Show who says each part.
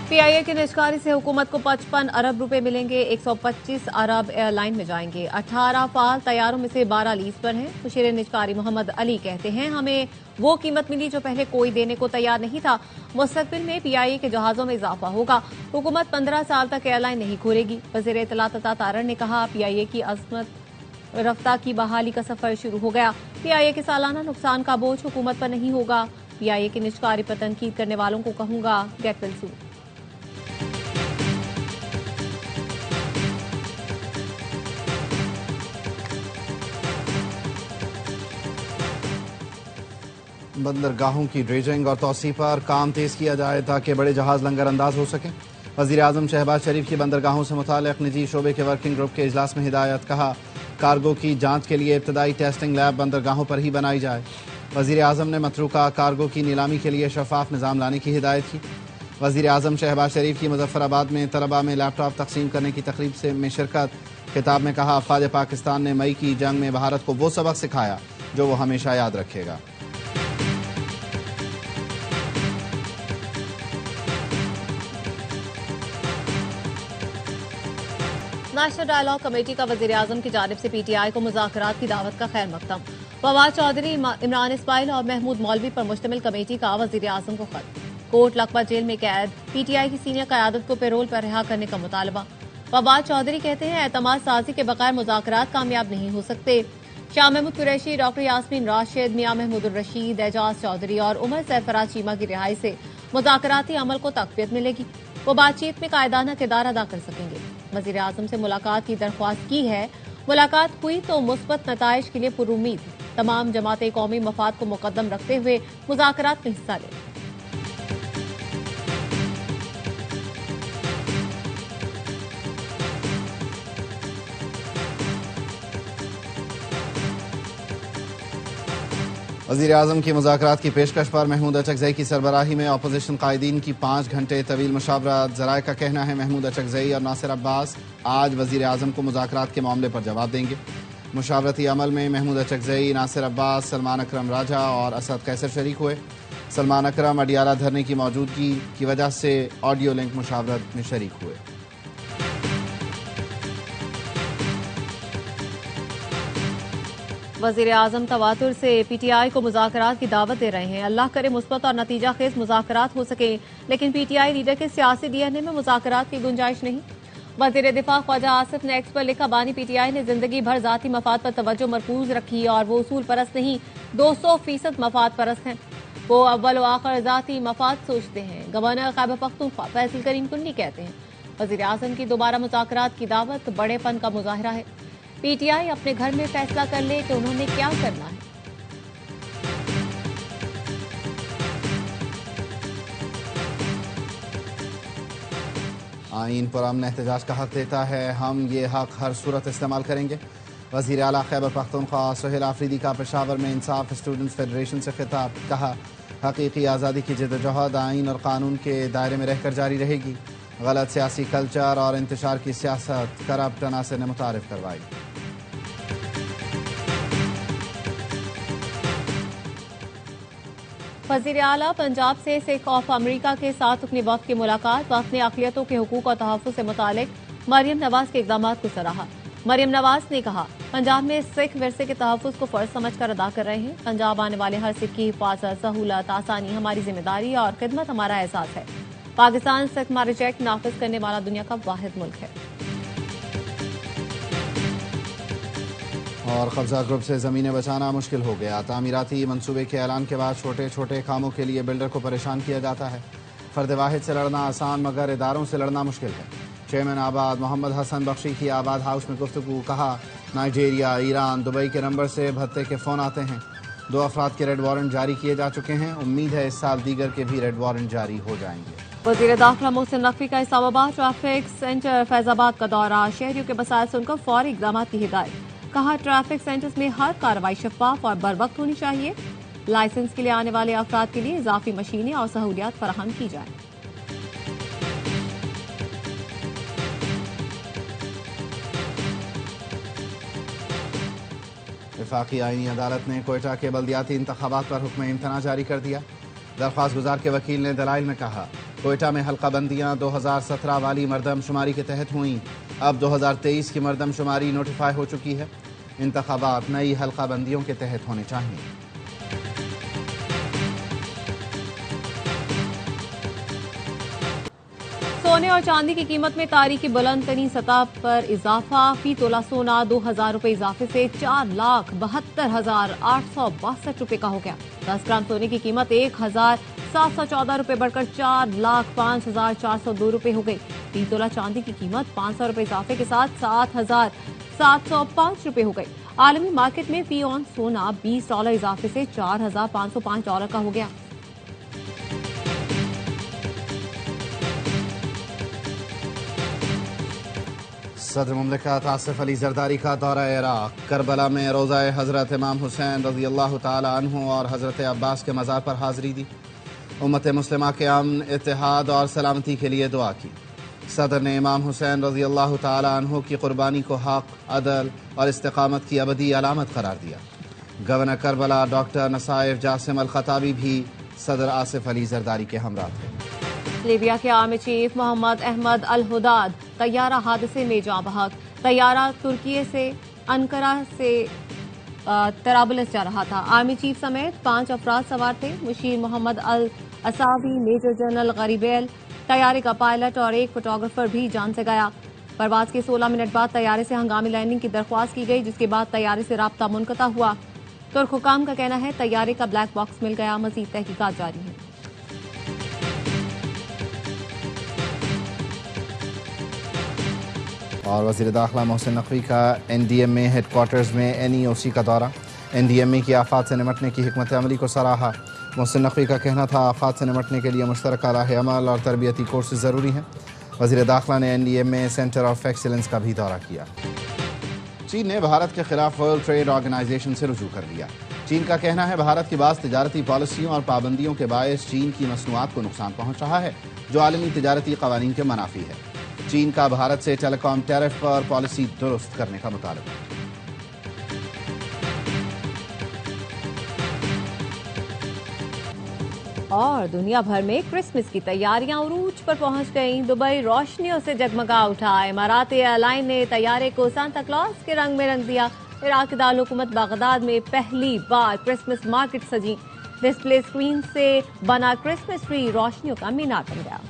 Speaker 1: PIA की निजकारी से हुकूमत को 55 अरब रुपए मिलेंगे। 125 अरब एयरलाइन में जाएंगे। 18 फाल तैयारों में से 12 लीज पर हैं। मुशीर निजकारी मोहम्मद अली कहते हैं, हमें वो कीमत मिली जो पहले कोई देने को तैयार नहीं था। मुस्तकबिल में पीआईए के जहाजों में इजाफा होगा। हुकूमत 15 साल तक एयरलाइन नहीं खोलेगी। वजीर इत्तलात अता तारड़ ने कहा, पीआईए की अजमत रफ्ता की बहाली का सफर शुरू हो गया। पीआईए के सालाना नुकसान का बोझ हुकूमत पर नहीं होगा। पीआईए की निजकारी पर तनकीद करने वालों को कहूंगा, गेट वेल सून।
Speaker 2: बंदरगाहों की ड्रेजिंग और तोसी पर काम तेज किया जाए ताकि बड़े जहाज लंगर अंदाज हो सकें। वजीर आजम शहबाज शरीफ की बंदरगाहों से मुताल्लिक निजी शोबे के वर्किंग ग्रुप के इजलास में हिदायत। कहा, कार्गो की जांच के लिए इब्तदाई टेस्टिंग लैब बंदरगाहों पर ही बनाई जाए। वजीर आजम ने मतरूका कार्गो की नीलामी के लिए शफाफ निज़ाम लाने की हिदायत की। वजीर आजम शहबाज शरीफ की मुजफ्फराबाद में तलबा में लैपटॉप तकसीम करने की तकरीब में शिरकत। खिताब में कहा, अफवाज पाकिस्तान ने मई की जंग में भारत को वो सबक सिखाया जो वो हमेशा याद रखेगा।
Speaker 1: नेशनल डायलॉग कमेटी का वजीर आजम की जानिब से पीटीआई को मुज़ाकरात की दावत का खैर मकदम। फवाद चौधरी, इमरान इस्माइल और महमूद मौलवी पर मुश्तमिल कमेटी का वजीर आजम को खत। कोट लखपत जेल में कैद पीटीआई की सीनियर क़यादत को पैरोल पर रिहा करने का मुतालबा। फवाद चौधरी कहते हैं, एतमाद साजी के बगैर मुज़ाकरात कामयाब नहीं हो सकते। शाह महमूद कुरैशी, डॉक्टर यास्मीन राशिद, मियां महमूद रशीद, एजाज चौधरी और उमर सरफराज चीमा की रिहाई से मुज़ाकराती अमल को तक़वियत मिलेगी। वो बातचीत में कायदाना किरदार अदा कर सकेंगे। वजीर आजम से मुलाकात की दरख्वास्त की है। मुलाकात हुई तो मुस्बत नताइज के लिए पुरुमीद है। तमाम जमातें कौमी मफाद को मुकद्दम रखते हुए मुज़ाकरात में हिस्सा लें।
Speaker 2: वज़ीर आज़म की मुज़ाकरात की पेशकश पर महमूद अचकज़ई की सरबराही में अपोजिशन कायदीन की 5 घंटे तवील मुशावरत। ज़राए का कहना है, महमूद अचकज़ई और नासिर अब्बास आज वज़ीर आज़म को मुज़ाकरात के मामले पर जवाब देंगे। मुशावरती अमल में महमूद अचकज़ई, नासिर अब्बास, सलमान अकरम राजा और असद कैसर शरीक हुए। सलमान अकरम अडियाला धरने की मौजूदगी की वजह से ऑडियो लिंक मुशावरत में शरीक हुए।
Speaker 1: वजीर आजम तवातुर से पीटीआई को मुज़ाकरात की दावत दे रहे हैं। अल्लाह करे मुस्बत और नतीजा खेज मुज़ाकरात हो सके, लेकिन पीटीआई लीडर के सियासी डीएनए में मुज़ाकरात की गुंजाइश नहीं। वजीर दिफा ख्वाजा आसिफ ने एक्स पर लिखा, बानी पीटीआई ने जिंदगी भर जाती मफाद पर तवज्जो मरकूज रखी और वो उसूल परस्त नहीं, 200% मफाद परस्त हैं। वो अव्वल व आखिर जाती मफाद सोचते हैं। गवर्नर खैबर पख्तूनख्वा फैसल करीम कुन्नी कहते हैं, वजीर आजम की दोबारा मुज़ाकरात की दावत बड़ेपन का मुजाहिरा है। पीटीआई अपने घर में फैसला कर ले कि उन्होंने क्या करना है।
Speaker 2: आईन पर अमन एहतजाज का हक देता है, हम ये हक हर सूरत इस्तेमाल करेंगे। वज़ीर आला खैबर पख्तूनख्वा सुहेल आफरीदी का पेशावर में इंसाफ स्टूडेंट्स फेडरेशन से खिताब। कहा, हकीकी आज़ादी की जद्दोजहद आईन और कानून के दायरे में रहकर जारी रहेगी। गलत सियासी कल्चर और इंतशार की सियासत करप्ट अनासर ने मुतारिफ करवाई।
Speaker 1: वज़ीर आला पंजाब से सिख ऑफ अमरीका के साथ अपनी वफ़द की मुलाकात। वफ़द ने अक़लियतों के हुकूक और तहफ़्फ़ुज़ से मुतालिक मरियम नवाज के इक़दाम को सराहा। मरियम नवाज ने कहा, पंजाब में सिख विरसे के तहफ़्फ़ुज़ को फ़र्ज़ समझकर अदा कर रहे हैं। पंजाब आने वाले हर सिख की हिफाजत, सहूलत, आसानी हमारी जिम्मेदारी और खिदमत हमारा एहसास है। पाकिस्तान सिख मैरिज एक्ट नाफिज करने वाला दुनिया का वाहिद मुल्क है।
Speaker 2: और कब्जा ग्रुप से ज़मीनें बचाना मुश्किल हो गया। तामीराती मंसूबे के ऐलान के बाद छोटे छोटे कामों के लिए बिल्डर को परेशान किया जाता है। फर्द वाहिद से लड़ना आसान, मगर इदारों से लड़ना मुश्किल है। चेयरमैन आबाद मोहम्मद हसन बख्शी की आबाद हाउस में गुफ्तगू। कहा, नाइजीरिया, ईरान, दुबई के नंबर से भत्ते के फ़ोन आते हैं। 2 अफराद के रेड वारंट जारी किए जा चुके हैं। उम्मीद है इस साल दीगर के भी रेड वारंट जारी हो जाएंगे।
Speaker 1: वज़ीर दाखिला मोहसिन नकवी का इस्लामाबाद ट्रैफिक सेंटर फैजाबाद का दौरा। शहरियों के मसाइल सुनकर फौरी इक़दाम की हिदायत। कहा, ट्रैफिक सेंटर्स में हर कार्रवाई शफाफ और बरवक्त होनी चाहिए। लाइसेंस के लिए आने वाले अफराद के लिए इजाफी मशीनें और सहूलियात फराहम की जाए।
Speaker 2: वफाकी आईनी अदालत ने कोयटा के बल्दियाती इंतखाबात पर हुक्म इम्तना जारी कर दिया। दरख्वास्त गुजार के वकील ने दलाइल में कहा, कोयटा में हल्का बंदियाँ 2017 वाली मरदमशुमारी के तहत हुई, अब 2023 की मरदमशुमारी नोटिफाई हो चुकी है। इंतखाबात नई हल्का बंदियों के तहत होने चाहिए।
Speaker 1: सोने और चांदी की कीमत में तारीखी बुलंद तरीन सतह पर इजाफा। फी तोला सोना 2,000 रुपए इजाफे से 4,72,862 रुपए का हो गया। 10 ग्राम सोने की कीमत 1,714 रुपए बढ़कर 4,05,402 रुपए हो गई। फी तोला चांदी की कीमत 500 रुपए इजाफे के साथ 7,705 रुपए हो गई। आलमी मार्केट में फी ऑन सोना $20 इजाफे से $4,505 का हो गया।
Speaker 2: सदर मुमलिकत आसिफ अली जरदारी का दौरा इराक। करबला में रोज़ा हज़रत इमाम हुसैन रज़ी अल्लाह ताला अन्हु और हज़रत अब्बास के मज़ार पर हाज़री दी। उम्मत मुस्लिमा के अमन, इत्तेहाद और सलामती के लिए दुआ की। सदर ने इमाम हुसैन रज़ी अल्लाह ताला अन्हु की कुर्बानी को हक़, अदल और इस्तिक़ामत की अबदी अलामत करार दिया। गवर्नर करबला डॉक्टर नसाइफ जासिम अल खताबी भी सदर आसिफ अली जरदारी के हमरा थे।
Speaker 1: लीबिया के आर्मी चीफ मोहम्मद अहमद अल हुदाद तैयारा हादसे में जाँ बहक। तैयारा तुर्की से अनकरा से तराबलस जा रहा था। आर्मी चीफ समेत 5 अफराद सवार थे। मुशीर मोहम्मद अल असावी, मेजर जनरल गरीबेल, तैयारे का पायलट और एक फोटोग्राफर भी जान से गया। परवाज के 16 मिनट बाद तैयारे से हंगामी लैंडिंग की दरख्वास्त की गई, जिसके बाद तैयारे से राब्ता मुनक़ता हुआ। तुर्क हुकाम का कहना है तैयारे का ब्लैक बॉक्स मिल गया। मजीद तहकीकात जारी है।
Speaker 2: और वज़ीर दाखिला मोहसिन नकवी का NDMA हेडक्वार्टर्स में NEOC का दौरा। NDMA की आफात से निमटने की हिकमत अमली को सराहा। मोहसिन नकवी का कहना था आफात से निमटने के लिए मुश्तरका राह अमल और तरबियती कोर्स ज़रूरी हैं। वज़ीर दाखिला ने NDMA सेंटर ऑफ एक्सीलेंस का भी दौरा किया। चीन ने भारत के खिलाफ वर्ल्ड ट्रेड ऑर्गेनाइजेशन से रुजू कर लिया। चीन का कहना है भारत की बाज़ तिजारती पॉलिसियों और पाबंदियों के बायस चीन की मसनूआत को नुकसान पहुँच रहा है, जो आलमी तिजारती कवानीन के मनाफी है। चीन का भारत से टेलीकॉम टैरिफ पर पॉलिसी दुरुस्त करने का मुतालबा।
Speaker 1: और दुनिया भर में क्रिसमस की तैयारियां उरूज पर पहुंच गईं। दुबई रोशनियों से जगमगा उठा। इमाराती एयरलाइन ने तैयारे को सांता क्लॉज के रंग में रंग दिया। इराक के दारुल-हुकूमत बगदाद में पहली बार क्रिसमस मार्केट सजी। डिस्प्ले स्क्रीन से बना क्रिसमस ट्री रोशनियों का मीनार बन गया।